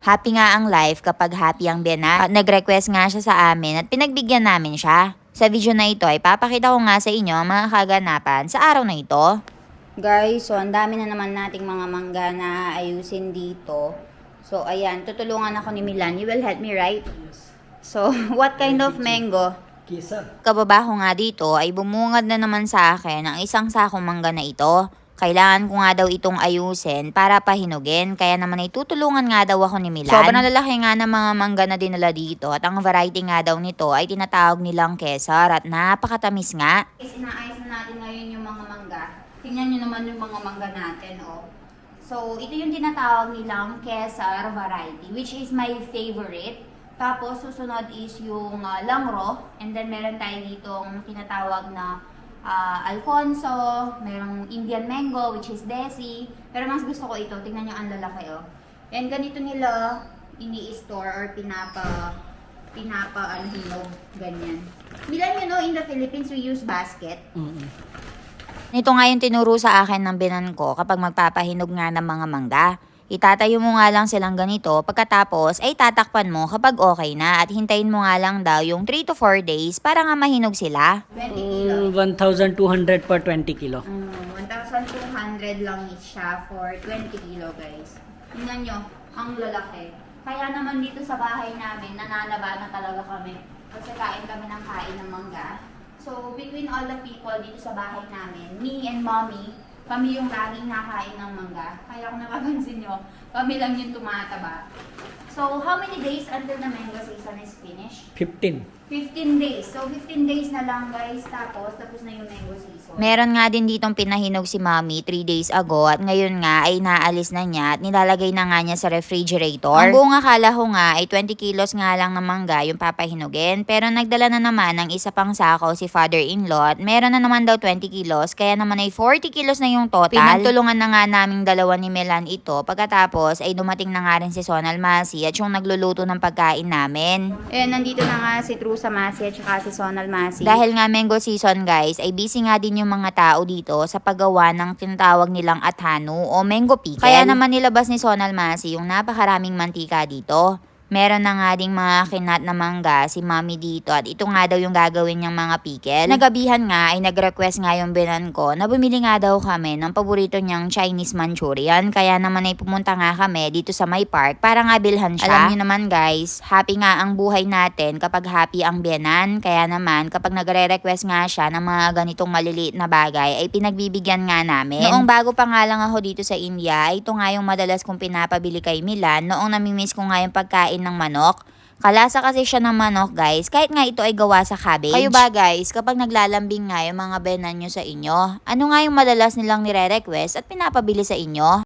Happy nga ang life kapag happy ang biyanan at nag-request nga siya sa amin at pinagbigyan namin siya. Sa video na ito ay papakita ko nga sa inyo ang mga kaganapan sa araw na ito. Guys, so ang dami na naman nating mga mangga na ayusin dito. So ayan, tutulungan ako ni Milan. You will help me, right? So, what kind of mango? Kesar. Kababa ko nga dito ay bumungad na naman sa akin ang isang sakong mangga na ito. Kailangan ko nga daw itong ayusin para pahinugin, kaya naman ay tutulungan nga daw ako ni Milan. Sobrang lalaki nga ng mga mangga na dinala dito at ang variety nga daw nito ay tinatawag nilang kesar at napakatamis nga. Inaayos na natin ngayon yung mga mangga. Tingnan nyo naman yung mga mangga natin, oh. So, ito yung tinatawag nilang kesar variety, which is my favorite. Tapos, susunod is yung langro. And then, meron tayo ditong tinatawag na Alfonso, merong Indian mango, which is Desi. Pero mas gusto ko ito. Tingnan nyo ang lalaki, oh. And ganito nila ini-store or hinog, ganyan. Bilan nyo, no, in the Philippines, we use basket. Nito nga yung tinuro sa akin ng binan ko kapag magpapahinog nga ng mga mangga. Itatayo mo nga lang silang ganito, pagkatapos ay tatakpan mo kapag okay na at hintayin mo nga lang daw yung 3 to 4 days para nga mahinog sila. 20 kilo. 1,200 per 20 kilo. 1,200 lang siya for 20 kilo, guys. Tingnan nyo, ang lalaki. Kaya naman dito sa bahay namin, nananaba na talaga kami. Kasi kain kami ng kain ng mangga. So, between all the people dito sa bahay namin, me and mommy, kami yung laging nakain ng mangga. Kaya kung napapansin nyo, kami lang yung tumataba. So, how many days until the mango season is finished? 15. 15 days. So, 15 days na lang, guys. Tapos na yung mango season. Meron nga din ditong pinahinog si Mommy 3 days ago at ngayon nga ay naalis na niya at nilalagay na nga niya sa refrigerator. Ang buong akala ko nga ay 20 kilos nga lang ng mangga yung papahinugin. Pero nagdala na naman ng isa pang sako si father-in-law at meron na naman daw 20 kilos. Kaya naman ay 40 kilos na yung total. Pinagtulungan na nga naming dalawa ni Milan ito. Pagkatapos ay dumating na nga rin si Sonal Masi at yung nagluluto ng pagkain namin. Eh, nandito na nga si Trusa Masi at saka si Sonal Masi. Dahil nga mango season, guys, ay busy nga din yung mga tao dito sa paggawa ng tinatawag nilang athanu o mango pickle. Kaya naman nilabas ni Sonal Masi yung napakaraming mantika dito. Meron na nga ding mga kinat na mangga si Mami dito at ito nga daw yung gagawin niyang mga pickle. Nagabihan nga ay nag-request nga yung binan ko na bumili nga daw kami ng paborito niyang Chinese Manchurian. Kaya naman ay pumunta nga kami dito sa my park para nga bilhan siya. Alam niyo naman, guys, happy nga ang buhay natin kapag happy ang biyanan. Kaya naman kapag nagre-request nga siya ng mga ganitong maliliit na bagay ay pinagbibigyan nga namin. Noong bago pa nga lang ako dito sa India, ito nga yung madalas kong pinapabili kay Milan noong namimiss ko nga yung pagkain ng manok. Kalasa kasi siya ng manok, guys, kahit nga ito ay gawa sa cabbage. Kayo ba, guys, kapag naglalambing nga yung mga benan nyo sa inyo, ano nga yung madalas nilang nire-request at pinapabili sa inyo?